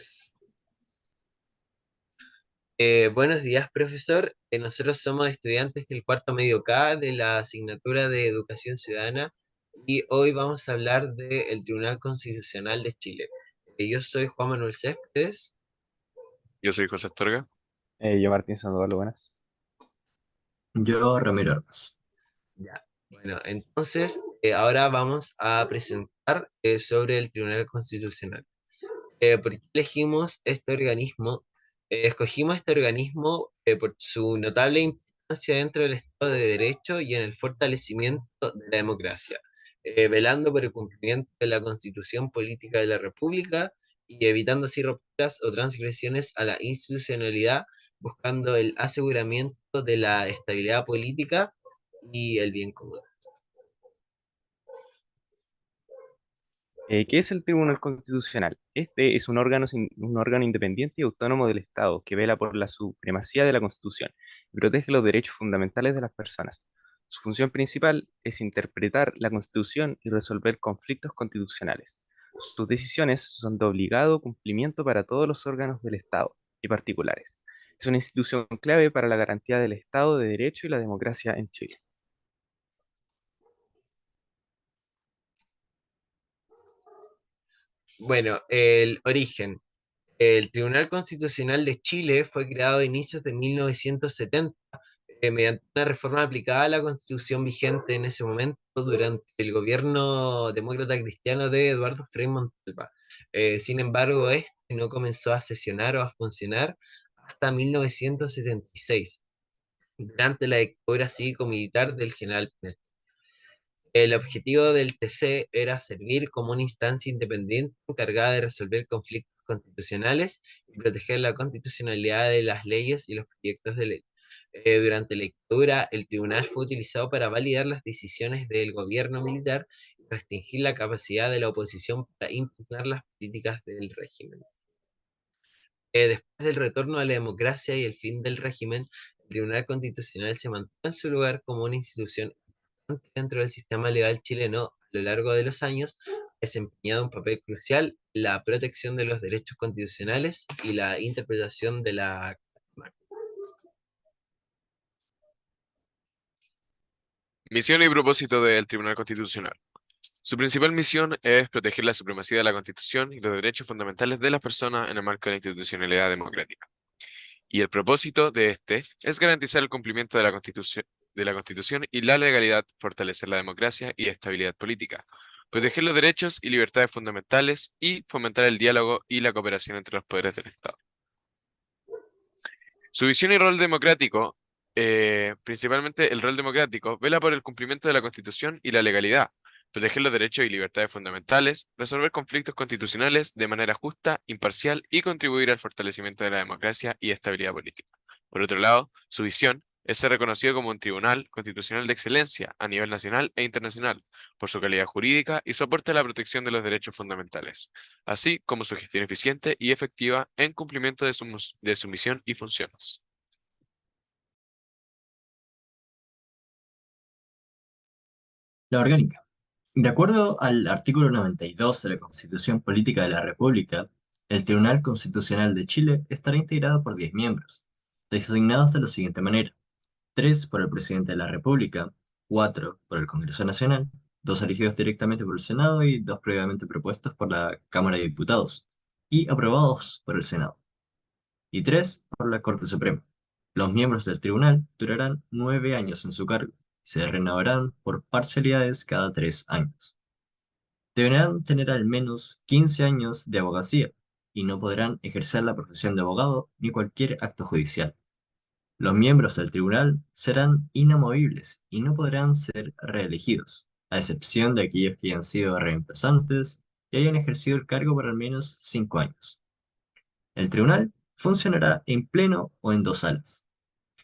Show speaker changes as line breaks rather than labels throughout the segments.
días. Buenos días, profesor. Nosotros somos estudiantes del cuarto medio K de la asignatura de Educación Ciudadana y hoy vamos a hablar del Tribunal Constitucional de Chile. Yo soy Juan Manuel Céspedes.
Yo soy José Astorga.
Yo Martín Sandoval, buenas.
Yo, Ramiro Armas.
Ya. Bueno, entonces ahora vamos a presentar sobre el Tribunal Constitucional. ¿Por qué elegimos este organismo? Escogimos este organismo por su notable importancia dentro del Estado de Derecho y en el fortalecimiento de la democracia, velando por el cumplimiento de la Constitución Política de la República y evitando así rupturas o transgresiones a la institucionalidad, buscando el aseguramiento de la estabilidad política y el bien común.
¿Qué es el Tribunal Constitucional? Este es un órgano independiente y autónomo del Estado que vela por la supremacía de la Constitución y protege los derechos fundamentales de las personas. Su función principal es interpretar la Constitución y resolver conflictos constitucionales. Sus decisiones son de obligado cumplimiento para todos los órganos del Estado y particulares. Es una institución clave para la garantía del Estado de Derecho y la democracia en Chile.
Bueno, el origen. El Tribunal Constitucional de Chile fue creado a inicios de 1970 mediante una reforma aplicada a la Constitución vigente en ese momento durante el gobierno demócrata cristiano de Eduardo Frei Montalva. Sin embargo, este no comenzó a sesionar o a funcionar hasta 1976, durante la dictadura cívico-militar del general Pinochet. El objetivo del TC era servir como una instancia independiente encargada de resolver conflictos constitucionales y proteger la constitucionalidad de las leyes y los proyectos de ley. Durante la dictadura, el tribunal fue utilizado para validar las decisiones del gobierno militar y restringir la capacidad de la oposición para impugnar las políticas del régimen. Después del retorno a la democracia y el fin del régimen, el Tribunal Constitucional se mantuvo en su lugar como una institución dentro del sistema legal chileno. A lo largo de los años ha desempeñado un papel crucial en la protección de los derechos constitucionales y la interpretación de la...
Misión y propósito del Tribunal Constitucional. Su principal misión es proteger la supremacía de la Constitución y los derechos fundamentales de las personas en el marco de la institucionalidad democrática. Y el propósito de este es garantizar el cumplimiento de la Constitución y la legalidad, fortalecer la democracia y estabilidad política, proteger los derechos y libertades fundamentales y fomentar el diálogo y la cooperación entre los poderes del Estado. Su visión y rol democrático, principalmente el rol democrático, vela por el cumplimiento de la Constitución y la legalidad, proteger los derechos y libertades fundamentales, resolver conflictos constitucionales de manera justa, imparcial y contribuir al fortalecimiento de la democracia y estabilidad política. Por otro lado, su visión es ser reconocido como un tribunal constitucional de excelencia a nivel nacional e internacional, por su calidad jurídica y su aporte a la protección de los derechos fundamentales, así como su gestión eficiente y efectiva en cumplimiento de su misión y funciones.
La orgánica. De acuerdo al artículo 92 de la Constitución Política de la República, el Tribunal Constitucional de Chile estará integrado por 10 miembros, designados de la siguiente manera: 3 por el Presidente de la República, 4 por el Congreso Nacional, 2 elegidos directamente por el Senado y 2 previamente propuestos por la Cámara de Diputados y aprobados por el Senado, y 3 por la Corte Suprema. Los miembros del tribunal durarán 9 años en su cargo y se renovarán por parcialidades cada 3 años. Deberán tener al menos 15 años de abogacía y no podrán ejercer la profesión de abogado ni cualquier acto judicial. Los miembros del tribunal serán inamovibles y no podrán ser reelegidos, a excepción de aquellos que hayan sido reemplazantes y hayan ejercido el cargo por al menos 5 años. El tribunal funcionará en pleno o en dos salas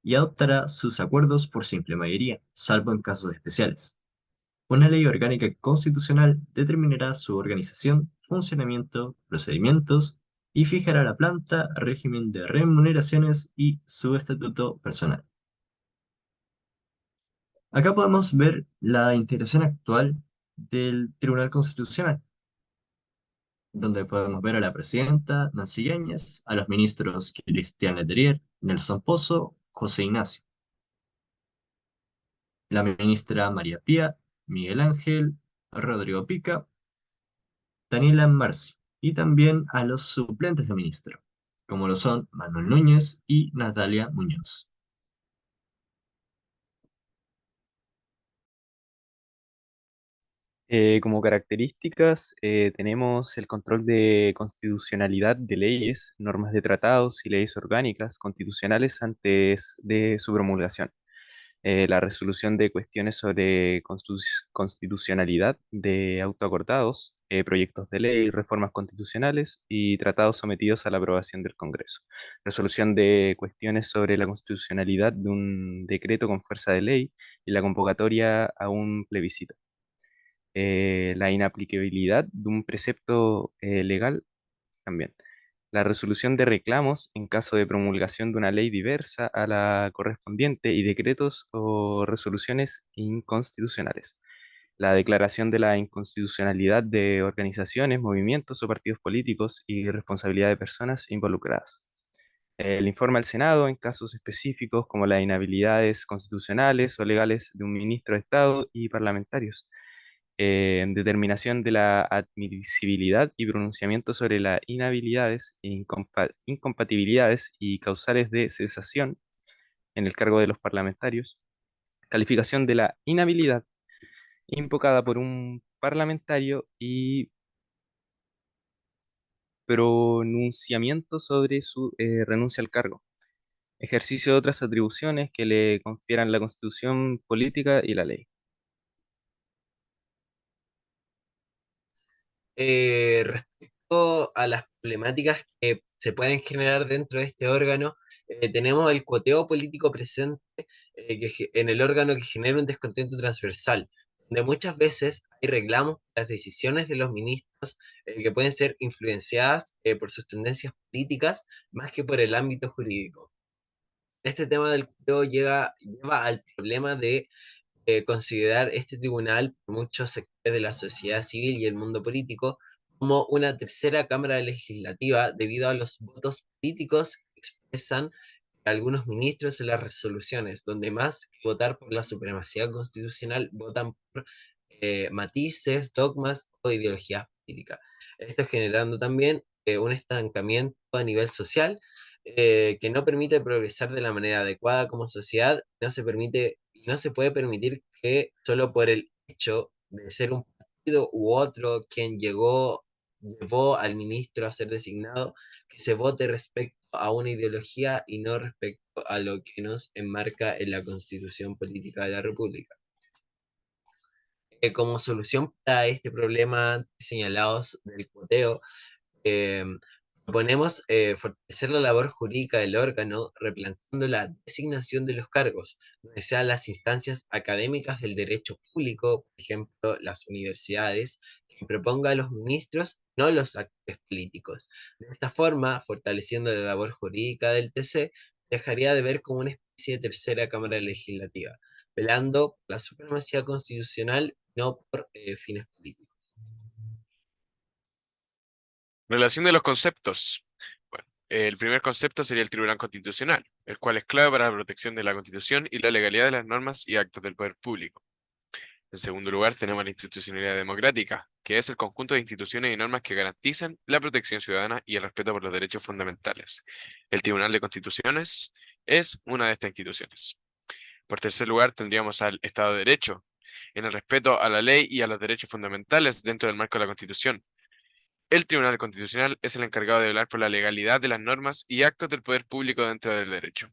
y adoptará sus acuerdos por simple mayoría, salvo en casos especiales. Una ley orgánica constitucional determinará su organización, funcionamiento, procedimientos y fijará la planta, régimen de remuneraciones y su estatuto personal. Acá podemos ver la integración actual del Tribunal Constitucional. donde podemos ver a la presidenta Nancy Yáñez, a los ministros Cristian Letelier, Nelson Pozo, José Ignacio, la ministra María Pía, Miguel Ángel, Rodrigo Pica, Daniela Marci, y también a los suplentes de ministro, como lo son Manuel Núñez y Natalia Muñoz.
Como características, tenemos el control de constitucionalidad de leyes, normas de tratados y leyes orgánicas constitucionales antes de su promulgación. La resolución de cuestiones sobre constitucionalidad de autoacordados, proyectos de ley, reformas constitucionales y tratados sometidos a la aprobación del Congreso. Resolución de cuestiones sobre la constitucionalidad de un decreto con fuerza de ley y la convocatoria a un plebiscito. La inaplicabilidad de un precepto legal también. La resolución de reclamos en caso de promulgación de una ley diversa a la correspondiente y decretos o resoluciones inconstitucionales. La declaración de la inconstitucionalidad de organizaciones, movimientos o partidos políticos y responsabilidad de personas involucradas. El informe al Senado en casos específicos como las inhabilidades constitucionales o legales de un ministro de Estado y parlamentarios, determinación de la admisibilidad y pronunciamiento sobre las inhabilidades, incompatibilidades y causales de cesación en el cargo de los parlamentarios, calificación de la inhabilidad invocada por un parlamentario y pronunciamiento sobre su renuncia al cargo, ejercicio de otras atribuciones que le confieran la Constitución política y la ley.
Respecto a las problemáticas que se pueden generar dentro de este órgano, tenemos el cuoteo político presente en el órgano que genera un descontento transversal, donde muchas veces hay reclamos por las decisiones de los ministros que pueden ser influenciadas por sus tendencias políticas más que por el ámbito jurídico. Este tema del cuoteo lleva al problema de considerar este tribunal por muchos sectores de la sociedad civil y el mundo político como una tercera cámara legislativa debido a los votos políticos que expresan algunos ministros en las resoluciones, donde más que votar por la supremacía constitucional, votan por matices, dogmas o ideologías políticas. Esto generando también un estancamiento a nivel social que no permite progresar de la manera adecuada como sociedad, no se puede permitir que solo por el hecho de ser un partido u otro quien llevó al ministro a ser designado, que se vote respecto a una ideología y no respecto a lo que nos enmarca en la Constitución Política de la República. Como solución para este problema señalados del cuoteo, eh, proponemos fortalecer la labor jurídica del órgano, replanteando la designación de los cargos, donde sean las instancias académicas del derecho público, por ejemplo, las universidades, quien proponga a los ministros, no los actores políticos. De esta forma, fortaleciendo la labor jurídica del TC, dejaría de ver como una especie de tercera cámara legislativa, velando por la supremacía constitucional, no por fines políticos.
Relación de los conceptos. Bueno, el primer concepto sería el Tribunal Constitucional, el cual es clave para la protección de la Constitución y la legalidad de las normas y actos del poder público. En segundo lugar, tenemos la institucionalidad democrática, que es el conjunto de instituciones y normas que garantizan la protección ciudadana y el respeto por los derechos fundamentales. El Tribunal de Constituciones es una de estas instituciones. Por tercer lugar, tendríamos al Estado de Derecho, en el respeto a la ley y a los derechos fundamentales dentro del marco de la Constitución. El Tribunal Constitucional es el encargado de velar por la legalidad de las normas y actos del poder público dentro del derecho.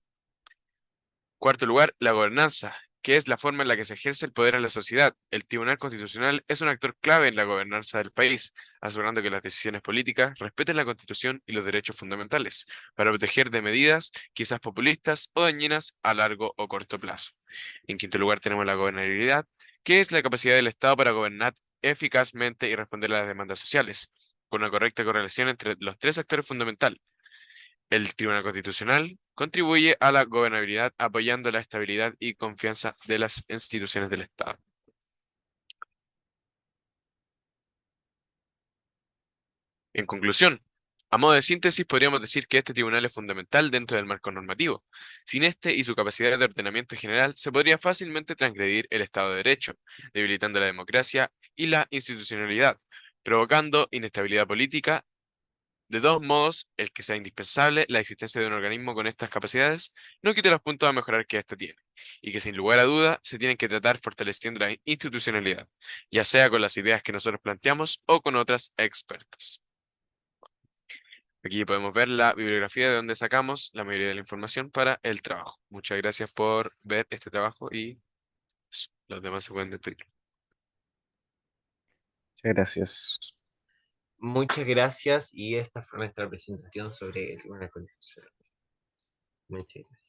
Cuarto lugar, la gobernanza, que es la forma en la que se ejerce el poder en la sociedad. El Tribunal Constitucional es un actor clave en la gobernanza del país, asegurando que las decisiones políticas respeten la Constitución y los derechos fundamentales, para proteger de medidas quizás populistas o dañinas a largo o corto plazo. En quinto lugar, tenemos la gobernabilidad, que es la capacidad del Estado para gobernar eficazmente y responder a las demandas sociales, con una correcta correlación entre los tres actores fundamentales. El Tribunal Constitucional contribuye a la gobernabilidad apoyando la estabilidad y confianza de las instituciones del Estado. En conclusión, a modo de síntesis, podríamos decir que este tribunal es fundamental dentro del marco normativo. Sin este y su capacidad de ordenamiento general, se podría fácilmente transgredir el Estado de Derecho, debilitando la democracia y la institucionalidad, provocando inestabilidad política. De todos modos, el que sea indispensable la existencia de un organismo con estas capacidades no quita los puntos a mejorar que éste tiene, y que sin lugar a duda se tienen que tratar fortaleciendo la institucionalidad, ya sea con las ideas que nosotros planteamos o con otras expertas. Aquí podemos ver la bibliografía de donde sacamos la mayoría de la información para el trabajo. Muchas gracias por ver este trabajo y los demás se pueden despedir.
Muchas gracias.
Muchas gracias y esta fue nuestra presentación sobre el Tribunal Constitucional. Muchas gracias.